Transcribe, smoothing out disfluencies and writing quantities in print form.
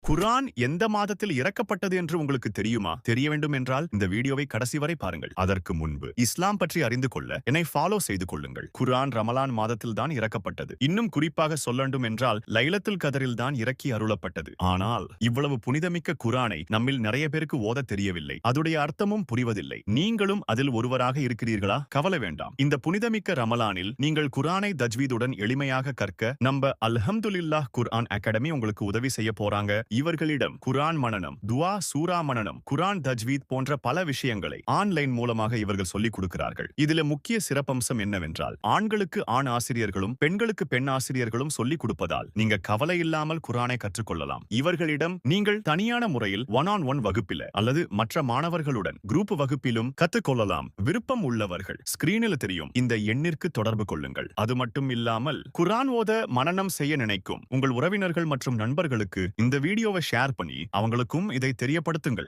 குர்ஆன் எந்த மாதத்தில் இறக்கப்பட்டது என்று உங்களுக்கு தெரியுமா? தெரிய வேண்டும் என்றால் இந்த வீடியோவை கடைசி வரை பாருங்கள். அதற்கு முன்பு இஸ்லாம் பற்றி அறிந்து கொள்ள என்னை ஃபாலோ செய்து கொள்ளுங்கள். குர்ஆன் ரமலான் மாதத்தில் தான் இறக்கப்பட்டது. இன்னும் குறிப்பாக சொல்லண்டும் என்றால் லைலத்துல் கதரில் தான் இறக்கி அருளப்பட்டது. ஆனால் இவ்வளவு புனிதமிக்க குர்ஆனை நம்மில் நிறைய பேருக்கு ஓத தெரியவில்லை. அதுடைய அர்த்தமும் புரிவதில்லை. நீங்களும் அதில் ஒருவராக இருக்கிறீர்களா? கவலை வேண்டாம். இந்த புனிதமிக்க ரமலானில் நீங்கள் குர்ஆனை தஜ்வீதுடன் எளிமையாக கற்க நம்ம அல்ஹம்துலில்லாஹ் குர்ஆன் அகாடமி உங்களுக்கு உதவி செய்ய போறாங்க. இவர்களிடம் குர்ஆன் மனனம், துஆ, சூரா மனனம், குர்ஆன் தஜ்வீத் போன்ற பல விஷயங்களை ஆன்லைன் மூலமாக இவர்கள் சொல்லிக் கொடுக்கிறார்கள். இதுல முக்கிய சிறப்பம்சம் என்னவென்றால் ஆண்களுக்கு ஆண் ஆசிரியர்களும் பெண்களுக்கு பெண் ஆசிரியர்களும் சொல்லிக் கொடுப்பதால் நீங்க கவலை இல்லாமல் குர்ஆனை கற்றுக்கொள்ளலாம். இவர்களிடம் நீங்கள் தனியான முறையில் ஒன் ஆன் ஒன் வகுப்பில அல்லது மற்ற மாணவர்களுடன் குரூப் வகுப்பிலும் கற்றுக்கொள்ளலாம். விருப்பம் உள்ளவர்கள் ஸ்கிரீனில் தெரியும் இந்த எண்ணிற்கு தொடர்பு கொள்ளுங்கள். அது மட்டும் இல்லாமல் குர்ஆன் ஓத மனனம் செய்ய நினைக்கும் உங்கள் உறவினர்கள் மற்றும் நண்பர்களுக்கு இந்த வீடியோவை ஷேர் பண்ணி அவங்களுக்கும் இதை தெரியப்படுத்துங்கள்.